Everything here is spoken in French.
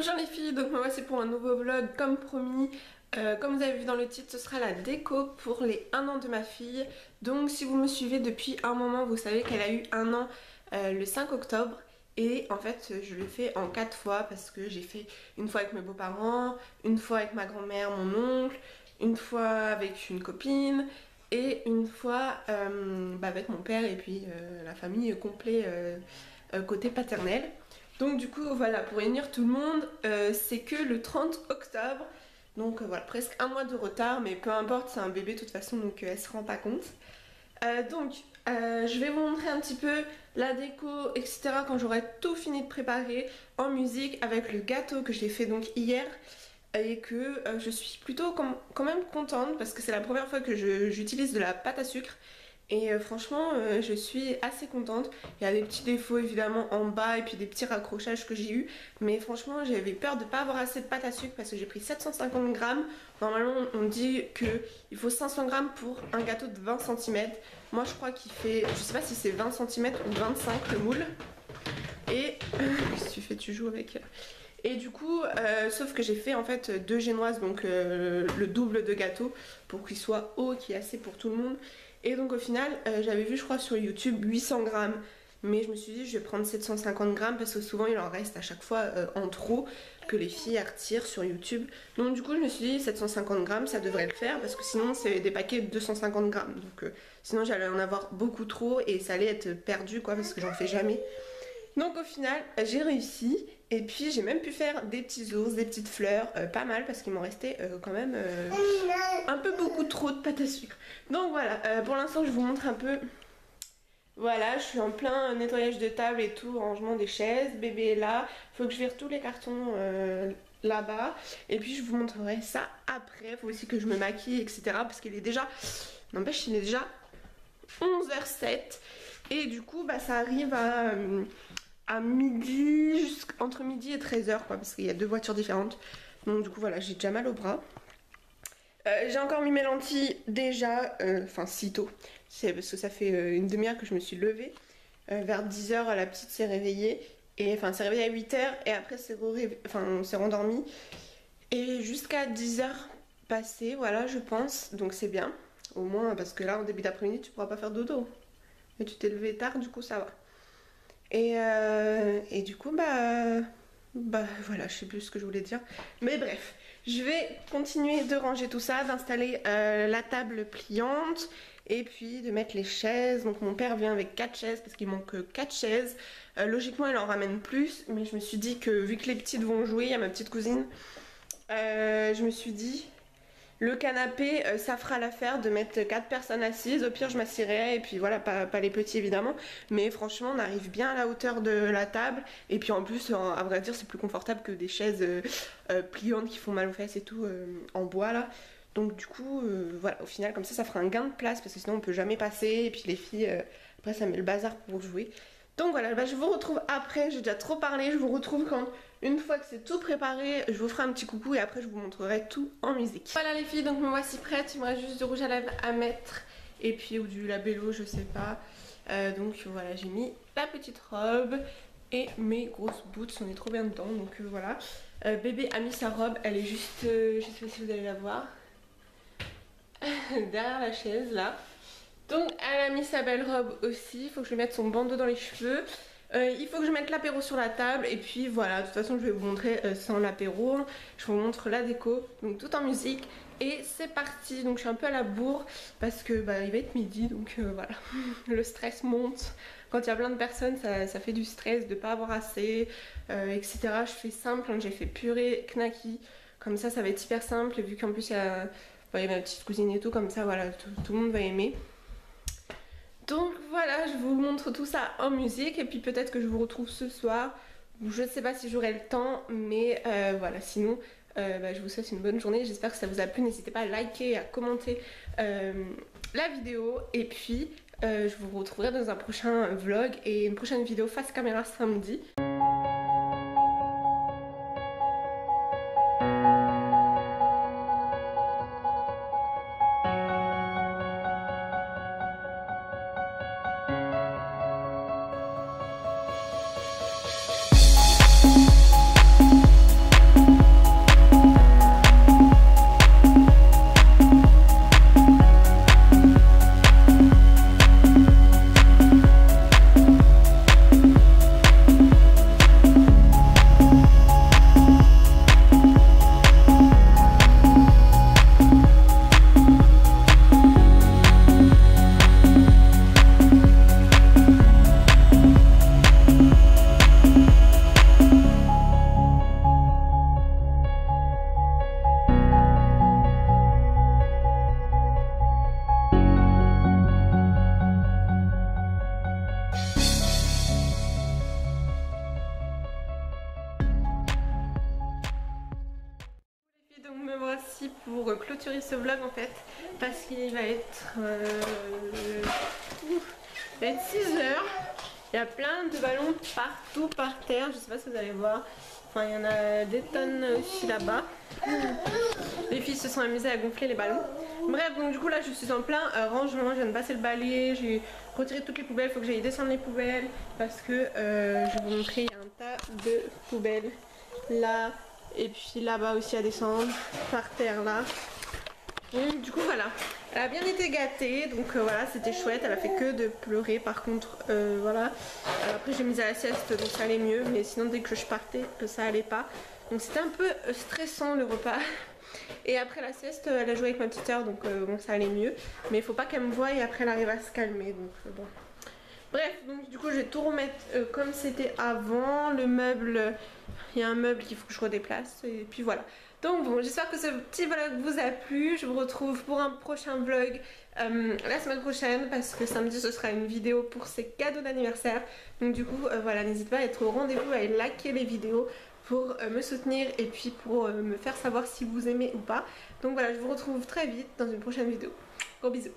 Bonjour les filles, donc me voici pour un nouveau vlog comme promis. Comme vous avez vu dans le titre, ce sera la déco pour les 1 an de ma fille. Donc si vous me suivez depuis un moment, vous savez qu'elle a eu 1 an le 5 octobre. Et en fait je le fais en 4 fois parce que j'ai fait une fois avec mes beaux-parents, une fois avec ma grand-mère, mon oncle, une fois avec une copine et une fois avec mon père et puis la famille complète côté paternel. Donc du coup voilà, pour réunir tout le monde, c'est que le 30 octobre. Donc voilà, presque un mois de retard, mais peu importe, c'est un bébé de toute façon, donc elle se rend pas compte. Je vais vous montrer un petit peu la déco, etc. quand j'aurai tout fini de préparer en musique avec le gâteau que j'ai fait donc hier. Et que je suis plutôt quand même contente parce que c'est la première fois que j'utilise de la pâte à sucre. Et franchement je suis assez contente. Il y a des petits défauts évidemment en bas et puis des petits raccrochages que j'ai eu. Mais franchement j'avais peur de ne pas avoir assez de pâte à sucre parce que j'ai pris 750 grammes. Normalement on dit qu'il faut 500 grammes pour un gâteau de 20 cm. Moi je crois qu'il fait, je sais pas si c'est 20 cm ou 25 le moule. Et qu'est-ce que tu fais, tu joues avec... Et du coup, sauf que j'ai fait en fait 2 génoises, donc le double de gâteau pour qu'il soit haut, qu'il y ait assez pour tout le monde. Et donc au final, j'avais vu je crois sur YouTube 800 grammes. Mais je me suis dit je vais prendre 750 grammes parce que souvent il en reste à chaque fois en trop que les filles retirent sur YouTube. Donc du coup je me suis dit 750 grammes ça devrait le faire parce que sinon c'est des paquets de 250 grammes. Donc sinon j'allais en avoir beaucoup trop et ça allait être perdu quoi parce que j'en fais jamais. Donc au final j'ai réussi et puis j'ai même pu faire des petits ours, des petites fleurs, pas mal parce qu'il m'en restait quand même un peu beaucoup trop de pâte à sucre. Donc voilà, pour l'instant je vous montre un peu. Voilà, je suis en plein nettoyage de table et tout, rangement des chaises, bébé est là, faut que je vire tous les cartons là-bas. Et puis je vous montrerai ça après, faut aussi que je me maquille etc. parce qu'il est déjà, n'empêche il est déjà 11h07. Et du coup ça arrive à midi, entre midi et 13h quoi, parce qu'il y a 2 voitures différentes. Donc du coup voilà, j'ai déjà mal au bras. J'ai encore mis mes lentilles déjà, enfin si tôt, c'est parce que ça fait une demi-heure que je me suis levée. Vers 10h la petite s'est réveillée, et enfin s'est réveillée à 8h et après on s'est rendormi. Et jusqu'à 10h passées, voilà je pense, donc c'est bien. Au moins parce que là en début d'après-midi tu pourras pas faire dodo. Et tu t'es levé tard, du coup ça va. Et du coup voilà, je sais plus ce que je voulais dire. Mais bref, je vais continuer de ranger tout ça, d'installer la table pliante et puis de mettre les chaises. Donc mon père vient avec 4 chaises parce qu'il manque 4 chaises. Logiquement il en ramène plus, mais je me suis dit que vu que les petites vont jouer, il y a ma petite cousine, je me suis dit... Le canapé, ça fera l'affaire de mettre 4 personnes assises. Au pire, je m'assirai et puis voilà, pas les petits évidemment. Mais franchement, on arrive bien à la hauteur de la table. Et puis en plus, à vrai dire, c'est plus confortable que des chaises pliantes qui font mal aux fesses et tout en bois là. Donc du coup, voilà, au final, comme ça fera un gain de place parce que sinon on peut jamais passer. Et puis les filles, après ça met le bazar pour jouer. Donc voilà, je vous retrouve après, j'ai déjà trop parlé, je vous retrouve quand, une fois que c'est tout préparé, je vous ferai un petit coucou et après je vous montrerai tout en musique. Voilà les filles, donc me voici prête, il me reste juste du rouge à lèvres à mettre et puis ou du labello, je sais pas. Donc voilà, j'ai mis la petite robe et mes grosses boots, on est trop bien dedans, donc voilà. Bébé a mis sa robe, elle est juste, je sais pas si vous allez la voir, derrière la chaise là. Donc elle a mis sa belle robe aussi, il faut que je lui mette son bandeau dans les cheveux. Il faut que je mette l'apéro sur la table et puis voilà, de toute façon je vais vous montrer sans l'apéro. Je vous montre la déco, donc tout en musique. Et c'est parti, donc je suis un peu à la bourre parce que il va être midi, donc voilà. Le stress monte. Quand il y a plein de personnes, ça fait du stress de pas avoir assez, etc. Je fais simple, hein, j'ai fait purée, knacky. Comme ça va être hyper simple et vu qu'en plus il y a ma petite cousine et tout, comme ça voilà, tout le monde va aimer. Donc voilà, je vous montre tout ça en musique et puis peut-être que je vous retrouve ce soir. Je ne sais pas si j'aurai le temps, mais voilà, sinon je vous souhaite une bonne journée. J'espère que ça vous a plu. N'hésitez pas à liker et à commenter la vidéo. Et puis je vous retrouverai dans un prochain vlog et une prochaine vidéo face caméra samedi. clôturer ce vlog en fait parce qu'il va être, 6 h. Il y a plein de ballons partout par terre, je sais pas si vous allez voir. Enfin, il y en a des tonnes aussi là-bas. Les filles se sont amusées à gonfler les ballons. Bref, donc du coup là je suis en plein rangement, je viens de passer le balai, j'ai retiré toutes les poubelles, il faut que j'aille descendre les poubelles parce que je vais vous montrer, il y a un tas de poubelles là et puis là-bas aussi à descendre, par terre là. Donc du coup voilà, elle a bien été gâtée, donc voilà, c'était chouette, elle a fait que de pleurer par contre, voilà. Après j'ai mis à la sieste donc ça allait mieux, mais sinon dès que je partais ça allait pas. Donc c'était un peu stressant le repas. Et après la sieste elle a joué avec ma petite soeur donc bon ça allait mieux. Mais il faut pas qu'elle me voie et après elle arrive à se calmer donc bon. Bref, donc du coup je vais tout remettre comme c'était avant. Le meuble, il y a un meuble qu'il faut que je redéplace et puis voilà. Donc bon, j'espère que ce petit vlog vous a plu. Je vous retrouve pour un prochain vlog la semaine prochaine parce que samedi ce sera une vidéo pour ses cadeaux d'anniversaire. Donc du coup voilà, n'hésitez pas à être au rendez-vous, à liker les vidéos pour me soutenir et puis pour me faire savoir si vous aimez ou pas. Donc voilà, je vous retrouve très vite dans une prochaine vidéo. Gros bisous.